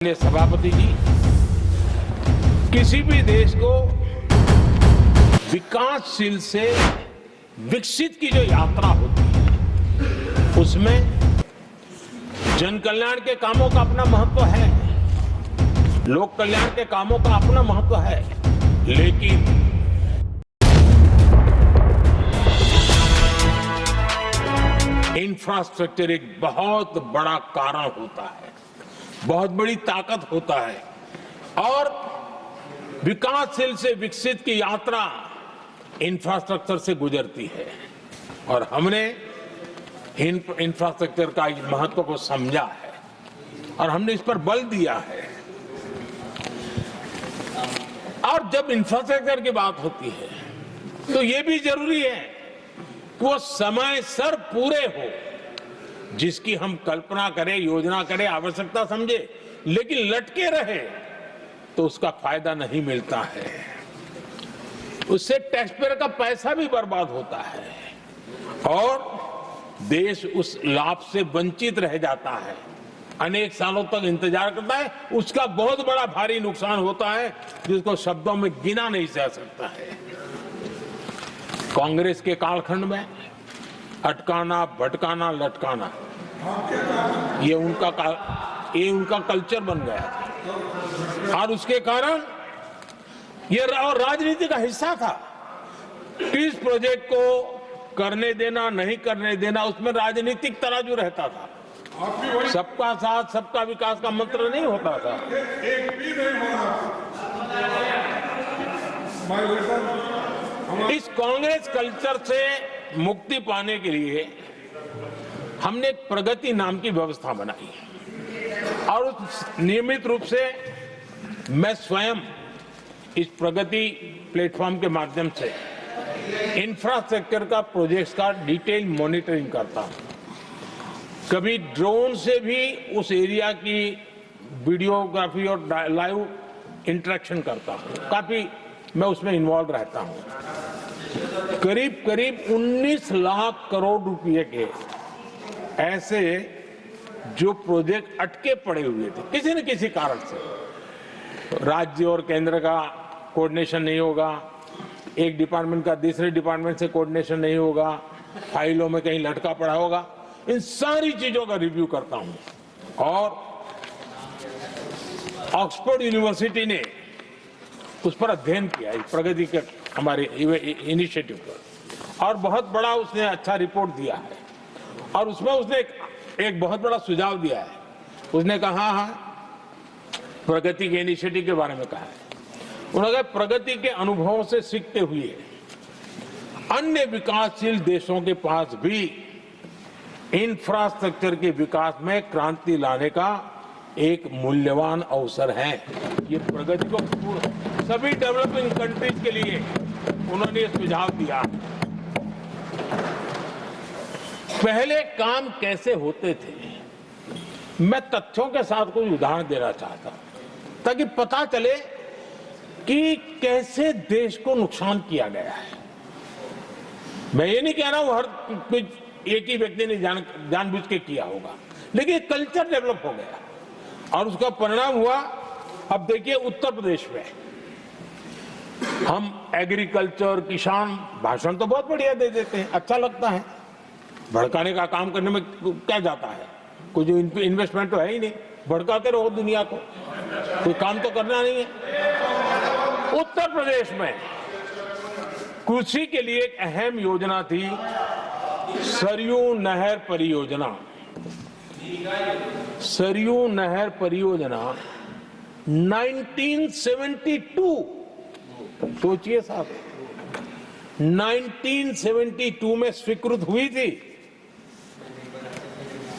सभापति जी, किसी भी देश को विकासशील से विकसित की जो यात्रा होती है उसमें जन कल्याण के कामों का अपना महत्व है, लोक कल्याण के कामों का अपना महत्व है, लेकिन इंफ्रास्ट्रक्चर एक बहुत बड़ा कारण होता है, बहुत बड़ी ताकत होता है और विकासशील से विकसित की यात्रा इंफ्रास्ट्रक्चर से गुजरती है और हमने इंफ्रास्ट्रक्चर का महत्व को समझा है और हमने इस पर बल दिया है। और जब इंफ्रास्ट्रक्चर की बात होती है तो ये भी जरूरी है कि वो समय सर पूरे हो, जिसकी हम कल्पना करें, योजना करें, आवश्यकता समझे, लेकिन लटके रहे तो उसका फायदा नहीं मिलता है, उससे टैक्सपेयर का पैसा भी बर्बाद होता है और देश उस लाभ से वंचित रह जाता है, अनेक सालों तक इंतजार करता है, उसका बहुत बड़ा भारी नुकसान होता है जिसको शब्दों में गिना नहीं जा सकता है। कांग्रेस के कालखंड में अटकाना, भटकाना, लटकाना ये उनका कल्चर बन गया था और उसके कारण ये राजनीति का हिस्सा था। किस प्रोजेक्ट को करने देना, नहीं करने देना, उसमें राजनीतिक तराजू रहता था। सबका साथ सबका विकास का मंत्र नहीं होता था। एक भी नहीं होना। इस कांग्रेस कल्चर से मुक्ति पाने के लिए हमने एक प्रगति नाम की व्यवस्था बनाई और नियमित रूप से मैं स्वयं इस प्रगति प्लेटफॉर्म के माध्यम से इंफ्रास्ट्रक्चर का प्रोजेक्ट्स का डिटेल मॉनिटरिंग करता हूं। कभी ड्रोन से भी उस एरिया की वीडियोग्राफी और लाइव इंटरेक्शन करता हूं, काफी मैं उसमें इन्वॉल्व रहता हूं। करीब करीब 19 लाख करोड़ रुपए के ऐसे जो प्रोजेक्ट अटके पड़े हुए थे किसी न किसी कारण से, राज्य और केंद्र का कोऑर्डिनेशन नहीं होगा, एक डिपार्टमेंट का दूसरे डिपार्टमेंट से कोऑर्डिनेशन नहीं होगा, फाइलों में कहीं लटका पड़ा होगा, इन सारी चीजों का रिव्यू करता हूं और ऑक्सफोर्ड यूनिवर्सिटी ने उस पर अध्ययन किया, इस प्रगति के हमारे इनिशिएटिव पर, और बहुत बड़ा उसने अच्छा रिपोर्ट दिया है और उसमें उसने एक बहुत बड़ा सुझाव दिया है। उसने कहा, प्रगति के इनिशिएटिव के बारे में कहा है, उन्होंने कहा प्रगति के अनुभवों से सीखते हुए अन्य विकासशील देशों के पास भी इंफ्रास्ट्रक्चर के विकास में क्रांति लाने का एक मूल्यवान अवसर है। ये प्रगति को सभी डेवलपिंग कंट्रीज के लिए उन्होंने सुझाव दिया। पहले काम कैसे होते थे, मैं तथ्यों के साथ कोई उदाहरण देना चाहता हूं ताकि पता चले कि कैसे देश को नुकसान किया गया है। मैं ये नहीं कह रहा हूं हर कुछ एक ही व्यक्ति ने जानबूझ के किया होगा, लेकिन कल्चर डेवलप हो गया और उसका परिणाम हुआ। अब देखिए उत्तर प्रदेश में हम एग्रीकल्चर, किसान, भाषण तो बहुत बढ़िया दे देते हैं, अच्छा लगता है, भड़काने का काम करने में क्या जाता है, कुछ इन्वेस्टमेंट तो है ही नहीं, भड़काते रहो दुनिया को, कोई काम तो करना नहीं है। उत्तर प्रदेश में कृषि के लिए एक अहम योजना थी, सरयू नहर परियोजना। सरयू नहर परियोजना 1972, सोचिए साहब, 1972 में स्वीकृत हुई थी,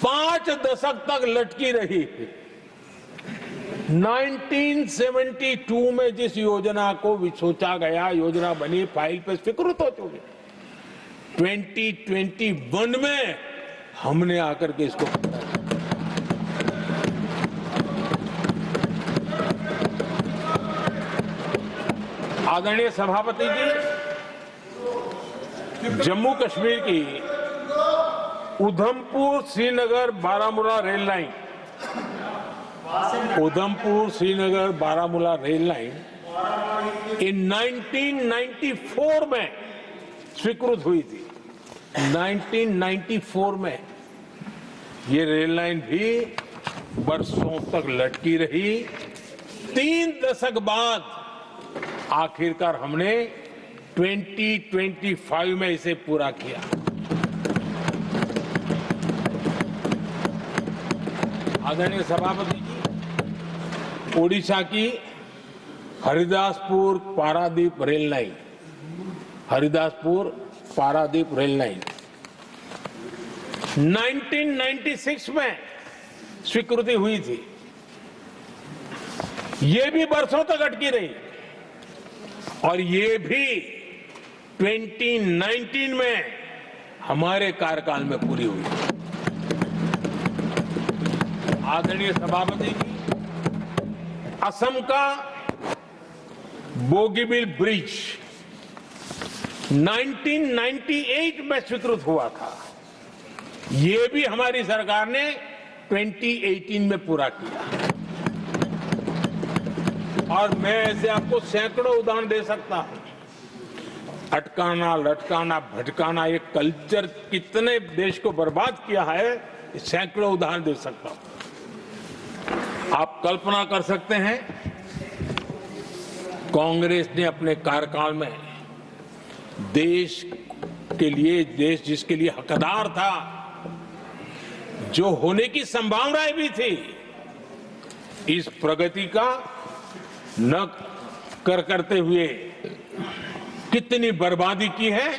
5 दशक तक लटकी रही। 1972 में जिस योजना को सोचा गया, योजना बनी, फाइल पे स्वीकृत हो चुकी, 2021 में हमने आकर के इसको आदरणीय सभापति जी, जम्मू कश्मीर की Udhampur Srinagar Baramulla rail line Udhampur Srinagar Baramulla rail line in 1994 में स्वीकृत हुई थी। 1994 में ये रेल लाइन भी बरसों तक लटकी रही। 3 दशक बाद आखिरकार हमने 2025 में इसे पूरा किया। आदरणीय सभापति जी, ओडिशा की Haridaspur Paradip rail line, Haridaspur Paradip rail line 1996 में स्वीकृति हुई थी। ये भी बरसों तक अटकी रही और ये भी 2019 में हमारे कार्यकाल में पूरी हुई। आदरणीय सभापति जी, असम का बोगीबील ब्रिज 1998 में स्वीकृत हुआ था। ये भी हमारी सरकार ने 2018 में पूरा किया। और मैं ऐसे आपको सैकड़ों उदाहरण दे सकता हूं। अटकाना, लटकाना, भटकाना, ये कल्चर कितने देश को बर्बाद किया है, सैकड़ों उदाहरण दे सकता हूं। आप कल्पना कर सकते हैं, कांग्रेस ने अपने कार्यकाल में देश के लिए, देश जिसके लिए हकदार था, जो होने की संभावनाएं भी थी, इस प्रगति का न करते हुए कितनी बर्बादी की है,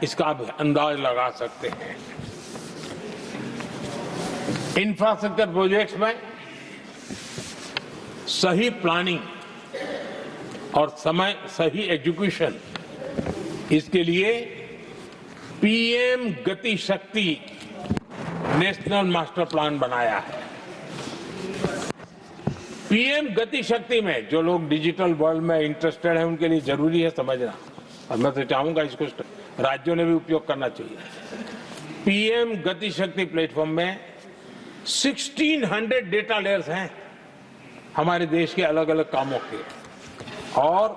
इसका आप अंदाज लगा सकते हैं। इंफ्रास्ट्रक्चर प्रोजेक्ट्स में सही प्लानिंग और सही एग्जीक्यूशन, इसके लिए पीएम गति शक्ति नेशनल मास्टर प्लान बनाया है। पीएम गति शक्ति में जो लोग डिजिटल वर्ल्ड में इंटरेस्टेड हैं, उनके लिए जरूरी है समझना, और मैं तो चाहूंगा इसको राज्यों ने भी उपयोग करना चाहिए। पीएम गति शक्ति प्लेटफॉर्म में 1600 डेटा लेयर्स हैं हमारे देश के अलग अलग कामों के, और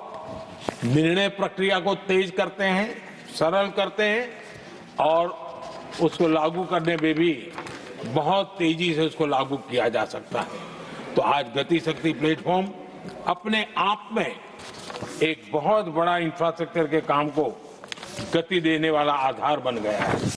निर्णय प्रक्रिया को तेज करते हैं, सरल करते हैं, और उसको लागू करने में भी बहुत तेजी से उसको लागू किया जा सकता है। तो आज गति शक्ति प्लेटफॉर्म अपने आप में एक बहुत बड़ा इंफ्रास्ट्रक्चर के काम को गति देने वाला आधार बन गया है।